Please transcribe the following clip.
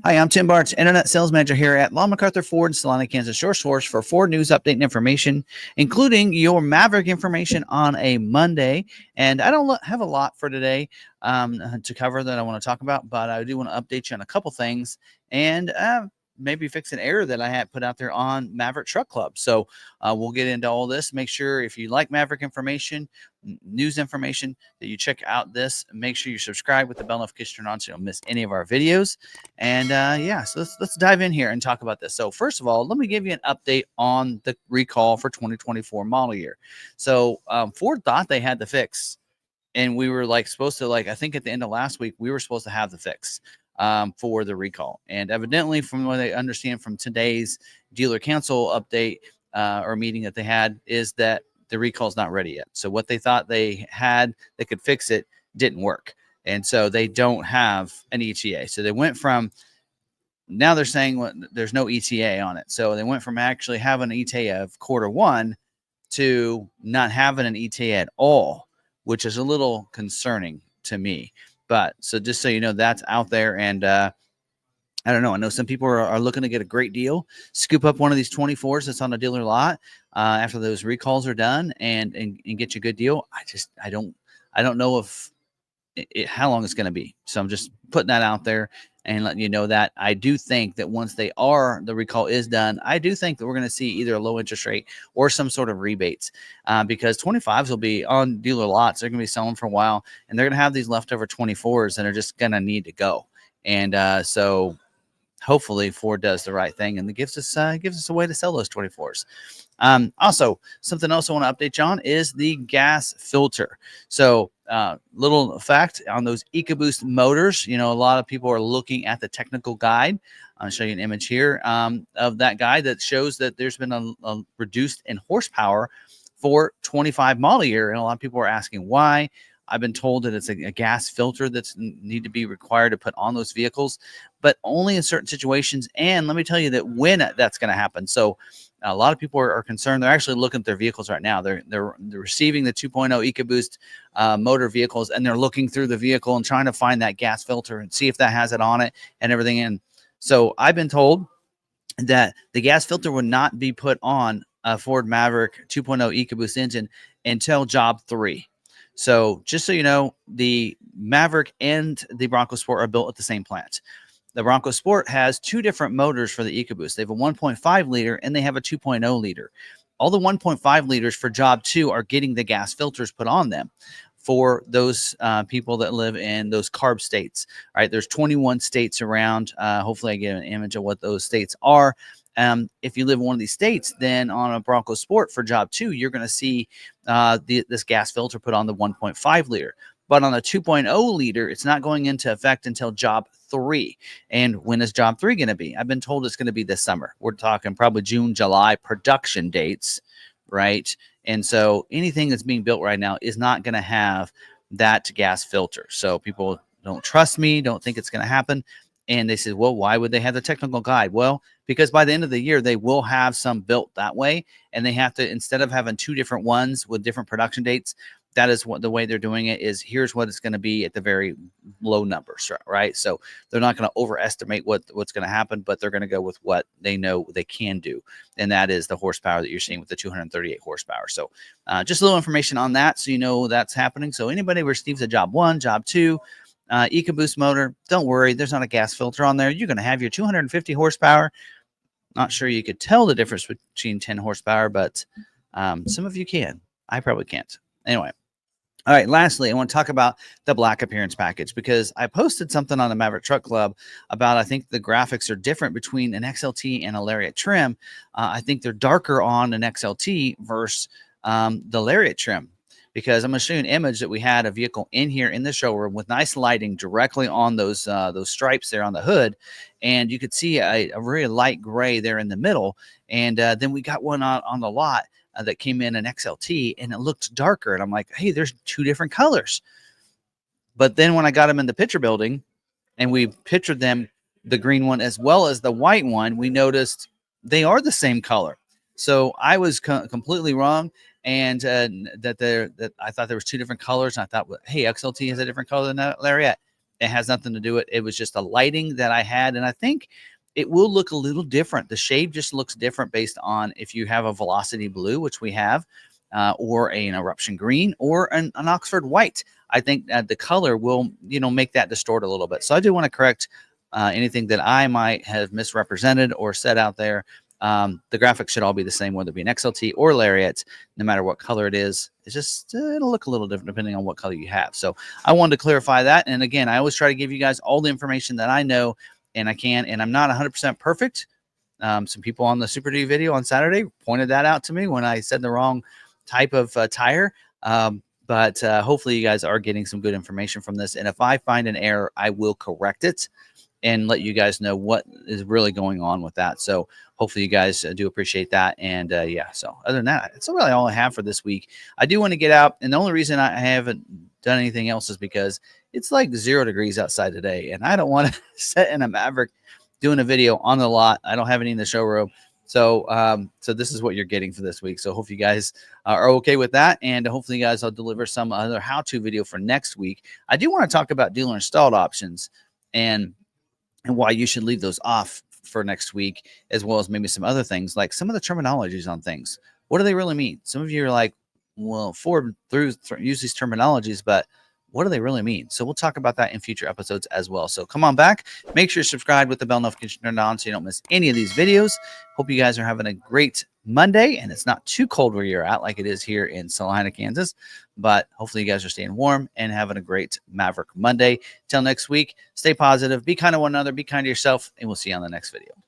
Hi, I'm Tim Bartz, Internet Sales Manager here at McArthur Ford in Salina, Kansas, your source for Ford news, update, and information, including your Maverick information on a Monday. And I don't have a lot for today to cover that I want to talk about, but I do want to update you on a couple things and maybe fix an error that I had put out there on Maverick Truck Club. So we'll get into all this. Make sure if you like Maverick information, news information, that you check out this. Make sure you subscribe with the bell notification turned on so you don't miss any of our videos. And yeah, so let's dive in here and talk about this. So first of all, let me give you an update on the recall for 2024 model year. So Ford thought they had the fix, and we were supposed to, I think at the end of last week, we were supposed to have the fix for the recall. And evidently, from what I understand from today's dealer council update or meeting that they had, is that the recall is not ready yet. So what they thought they had that could fix it didn't work. And so they don't have an ETA. So they went from, now they're saying there's no ETA on it. So they went from actually having an ETA of Q1 to not having an ETA at all, which is a little concerning to me. But so just so you know, that's out there. And I don't know. I know some people are looking to get a great deal, scoop up one of these 24s that's on a dealer lot after those recalls are done and get you a good deal. I don't know if how long it's going to be. So I'm just putting that out there and letting you know that I do think that once the recall is done, I do think that we're going to see either a low interest rate or some sort of rebates because 25s will be on dealer lots. They're going to be selling for a while, and they're going to have these leftover 24s that are just going to need to go. And so hopefully Ford does the right thing and gives us a way to sell those 24s. Also, something else I want to update you on is the gas filter. So little fact on those EcoBoost motors, a lot of people are looking at the technical guide. I'll show you an image here of that guide that shows that there's been a reduced in horsepower for 25 model year. And a lot of people are asking why. I've been told that it's a gas filter that's need to be required to put on those vehicles, but only in certain situations. And let me tell you that when that's going to happen. So a lot of people are concerned. They're actually looking at their vehicles right now. They're receiving the 2.0 EcoBoost motor vehicles, and they're looking through the vehicle and trying to find that gas filter and see if that has it on it and everything. And so I've been told that the gas filter would not be put on a Ford Maverick 2.0 EcoBoost engine until job 3. So just so you know, the Maverick and the Bronco Sport are built at the same plant. The Bronco Sport has two different motors for the EcoBoost. They have a 1.5 liter and they have a 2.0 liter. All the 1.5 liters for job 2 are getting the gas filters put on them for those people that live in those CARB states. All right, there's 21 states around. Hopefully I get an image of what those states are. If you live in one of these states, then on a Bronco Sport for job 2, you're going to see this gas filter put on the 1.5 liter. But on the 2.0 liter, it's not going into effect until job 3. And when is job 3 going to be? I've been told it's going to be this summer. We're talking probably June, July production dates, right? And so anything that's being built right now is not going to have that gas filter. So people don't trust me, don't think it's going to happen. And they said, well, why would they have the technical guide? Well, because by the end of the year, they will have some built that way. And they have to, instead of having two different ones with different production dates, that is what the way they're doing it is. Here's what it's going to be at the very low numbers, right? So they're not going to overestimate what's going to happen, but they're going to go with what they know they can do. And that is the horsepower that you're seeing with the 238 horsepower. So just a little information on that. So you know that's happening. So anybody receives a job 1, job 2, EcoBoost motor, don't worry, there's not a gas filter on there. You're going to have your 250 horsepower. Not sure you could tell the difference between 10 horsepower, but some of you can. I probably can't. Anyway. All right, lastly, I want to talk about the black appearance package because I posted something on the Maverick Truck Club about I think the graphics are different between an XLT and a Lariat trim. I think they're darker on an XLT versus the Lariat trim. Because I'm going to show you an image that we had a vehicle in here in the showroom with nice lighting directly on those stripes there on the hood. And you could see a really light gray there in the middle. And then we got one on the lot that came in an XLT and it looked darker. And I'm like, hey, there's two different colors. But then when I got them in the picture building and we pictured them, the green one as well as the white one, we noticed they are the same color. So I was completely wrong. And that I thought there was two different colors. And I thought, well, hey, XLT has a different color than that Lariat. It has nothing to do with it. It was just a lighting that I had, and I think it will look a little different. The shade just looks different based on if you have a velocity blue, which we have, or an eruption green, or an Oxford white. I think the color will, make that distort a little bit. So I do want to correct anything that I might have misrepresented or said out there. The graphics should all be the same, whether it be an XLT or Lariat, no matter what color it is. It's just, it'll look a little different depending on what color you have. So I wanted to clarify that. And again, I always try to give you guys all the information that I know and I can, and I'm not 100% perfect. Some people on the Super Duty video on Saturday pointed that out to me when I said the wrong type of tire. But hopefully you guys are getting some good information from this. And if I find an error, I will correct it and let you guys know what is really going on with that. So hopefully you guys do appreciate that. And yeah, so other than that, it's really all I have for this week. I do want to get out, and the only reason I haven't done anything else is because it's like 0 degrees outside today, and I don't want to sit in a Maverick doing a video on the lot. I don't have any in the showroom. So so this is what you're getting for this week. So hope you guys are okay with that, and hopefully you guys will deliver some other how-to video for next week. I do want to talk about dealer installed options and why you should leave those off for next week, as well as maybe some other things, like some of the terminologies on things. What do they really mean? Some of you are like, well, Ford use these terminologies, but what do they really mean? So we'll talk about that in future episodes as well. So come on back. Make sure you're subscribed with the bell notification turned on so you don't miss any of these videos. Hope you guys are having a great Monday, and it's not too cold where you're at like it is here in Salina, Kansas. But hopefully you guys are staying warm and having a great Maverick Monday. Till next week, stay positive, be kind to one another, be kind to yourself, and we'll see you on the next video.